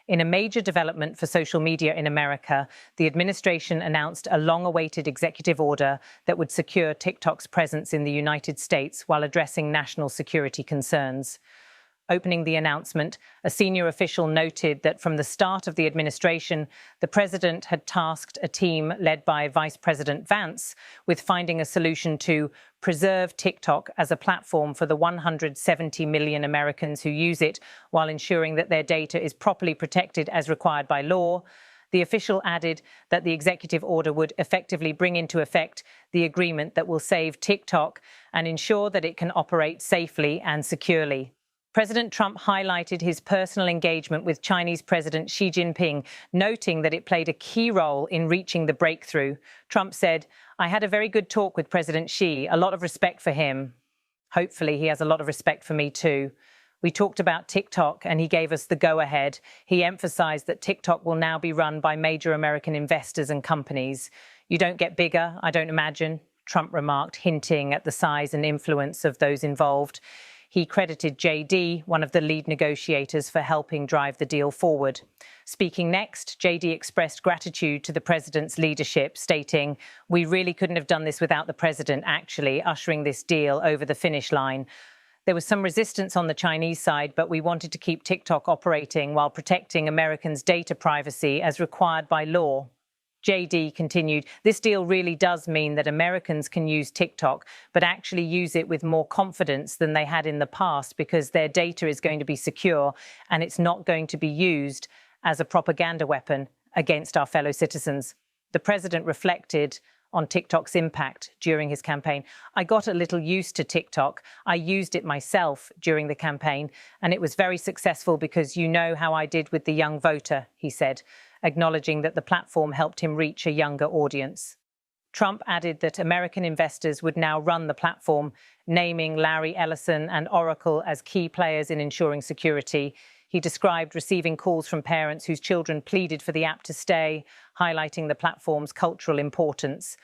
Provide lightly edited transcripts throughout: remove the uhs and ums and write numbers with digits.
In a major development for social media in America, the administration announced a long-awaited executive order that would secure TikTok's presence in the United States while addressing national security concerns. Opening the announcement, a senior official noted that from the start of the administration, the president had tasked a team led by Vice President Vance with finding a solution to preserve TikTok as a platform for the 170 million Americans who use it while ensuring that their data is properly protected as required by law. The official added that the executive order would effectively bring into effect the agreement that will save TikTok and ensure that it can operate safely and securely. President Trump highlighted his personal engagement with Chinese President Xi Jinping, noting that it played a key role in reaching the breakthrough. Trump said, "I had a very good talk with President Xi, a lot of respect for him. Hopefully he has a lot of respect for me too. We talked about TikTok and he gave us the go-ahead. He emphasized that TikTok will now be run by major American investors and companies. You don't get bigger, I don't imagine," Trump remarked, hinting at the size and influence of those involved. He credited JD, one of the lead negotiators, for helping drive the deal forward. Speaking next, JD expressed gratitude to the president's leadership, stating, "We really couldn't have done this without the president, actually, ushering this deal over the finish line. There was some resistance on the Chinese side, but we wanted to keep TikTok operating while protecting Americans' data privacy as required by law." JD continued, "This deal really does mean that Americans can use TikTok, but actually use it with more confidence than they had in the past because their data is going to be secure and it's not going to be used as a propaganda weapon against our fellow citizens." The president reflected on TikTok's impact during his campaign. "I got a little used to TikTok. I used it myself during the campaign, and it was very successful because you know how I did with the young voter," he said, acknowledging that the platform helped him reach a younger audience. Trump added that American investors would now run the platform, naming Larry Ellison and Oracle as key players in ensuring security. He described receiving calls from parents whose children pleaded for the app to stay, highlighting the platform's cultural importance.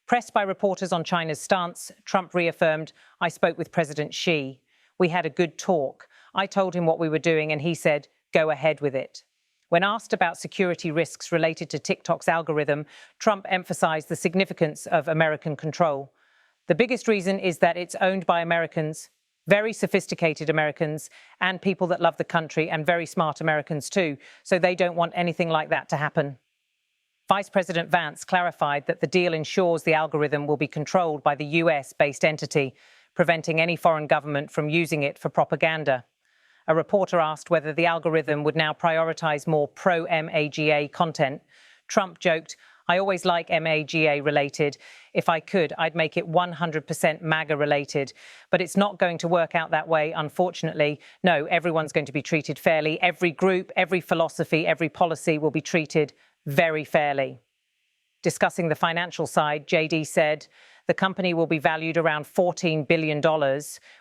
Pressed by reporters on China's stance, Trump reaffirmed, "I spoke with President Xi. We had a good talk. I told him what we were doing and he said, go ahead with it." When asked about security risks related to TikTok's algorithm, Trump emphasized the significance of American control. "The biggest reason is that it's owned by Americans, very sophisticated Americans, and people that love the country, and very smart Americans too, so they don't want anything like that to happen." Vice President Vance clarified that the deal ensures the algorithm will be controlled by the US-based entity, preventing any foreign government from using it for propaganda. A reporter asked whether the algorithm would now prioritize more pro-MAGA content. Trump joked, "I always like MAGA related. If I could, I'd make it 100% MAGA related. But it's not going to work out that way, unfortunately. No, everyone's going to be treated fairly. Every group, every philosophy, every policy will be treated very fairly." Discussing the financial side, JD said, "The company will be valued around $14 billion.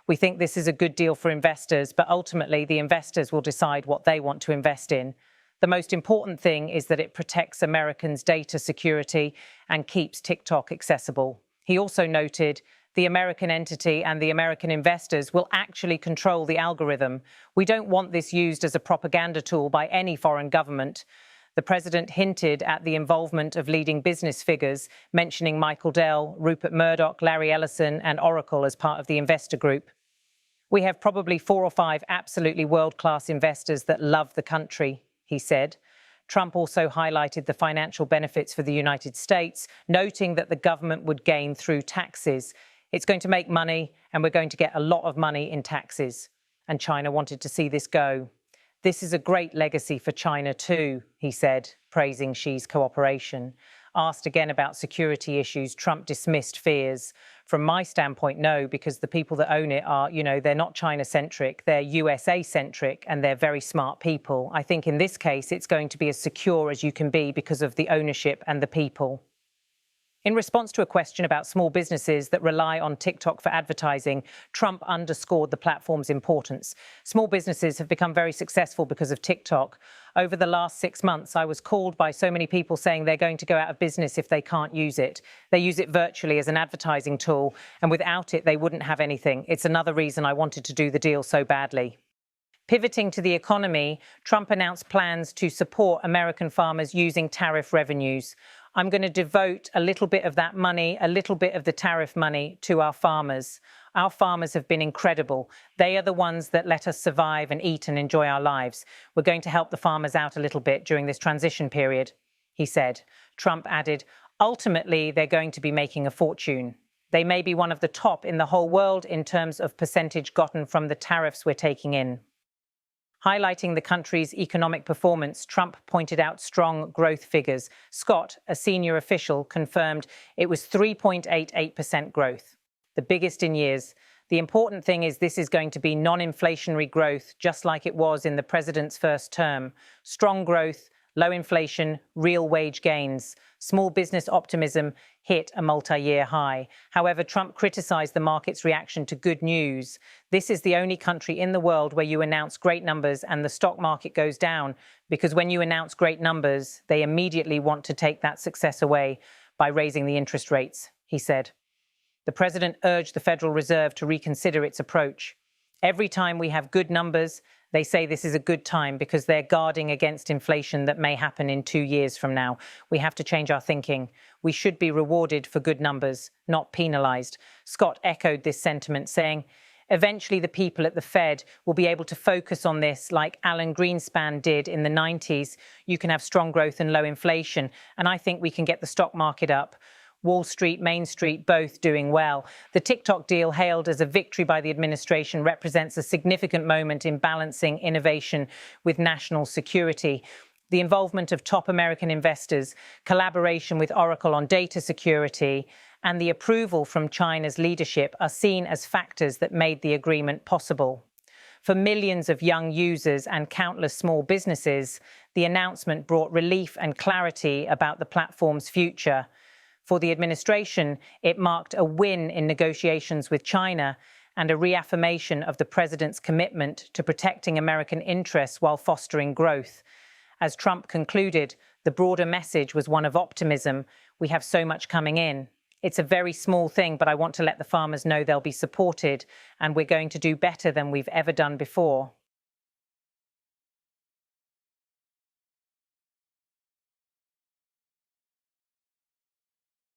We think this is a good deal for investors, but ultimately the investors will decide what they want to invest in. The most important thing is that it protects Americans' data security and keeps TikTok accessible." He also noted, "The American entity and the American investors will actually control the algorithm. We don't want this used as a propaganda tool by any foreign government." The president hinted at the involvement of leading business figures, mentioning Michael Dell, Rupert Murdoch, Larry Ellison, and Oracle as part of the investor group. "We have probably 4 or 5 absolutely world-class investors that love the country," he said. Trump also highlighted the financial benefits for the United States, noting that the government would gain through taxes. "It's going to make money, and we're going to get a lot of money in taxes." And China wanted to see this go. "This is a great legacy for China too," he said, praising Xi's cooperation. Asked again about security issues, Trump dismissed fears. "From my standpoint, no, because the people that own it are, they're not China-centric, they're USA-centric, and they're very smart people. I think in this case, it's going to be as secure as you can be because of the ownership and the people." In response to a question about small businesses that rely on TikTok for advertising, Trump underscored the platform's importance. "Small businesses have become very successful because of TikTok. Over the last 6 months, I was called by so many people saying they're going to go out of business if they can't use it. They use it virtually as an advertising tool, and without it, they wouldn't have anything. It's another reason I wanted to do the deal so badly." Pivoting to the economy, Trump announced plans to support American farmers using tariff revenues. I'm going to devote a little bit of that money, a little bit of the tariff money, to our farmers. Our farmers have been incredible. They are the ones that let us survive and eat and enjoy our lives. We're going to help the farmers out a little bit during this transition period, he said. Trump added, ultimately, they're going to be making a fortune. They may be one of the top in the whole world in terms of percentage gotten from the tariffs we're taking in. Highlighting the country's economic performance, Trump pointed out strong growth figures. Scott, a senior official, confirmed it was 3.88% growth, the biggest in years. The important thing is this is going to be non-inflationary growth, just like it was in the president's first term. Strong growth, low inflation, real wage gains. Small business optimism hit a multi-year high. However, Trump criticized the market's reaction to good news. This is the only country in the world where you announce great numbers and the stock market goes down, because when you announce great numbers, they immediately want to take that success away by raising the interest rates, he said. The president urged the Federal Reserve to reconsider its approach. Every time we have good numbers, they say this is a good time because they're guarding against inflation that may happen in 2 years from now. We have to change our thinking. We should be rewarded for good numbers, not penalized. Scott echoed this sentiment, saying, eventually the people at the Fed will be able to focus on this like Alan Greenspan did in the 90s. You can have strong growth and low inflation, and I think we can get the stock market up. Wall Street, Main Street, both doing well. The TikTok deal, hailed as a victory by the administration, represents a significant moment in balancing innovation with national security. The involvement of top American investors, collaboration with Oracle on data security, and the approval from China's leadership are seen as factors that made the agreement possible. For millions of young users and countless small businesses, the announcement brought relief and clarity about the platform's future. For the administration, it marked a win in negotiations with China and a reaffirmation of the president's commitment to protecting American interests while fostering growth. As Trump concluded, the broader message was one of optimism. We have so much coming in. It's a very small thing, but I want to let the farmers know they'll be supported, and we're going to do better than we've ever done before.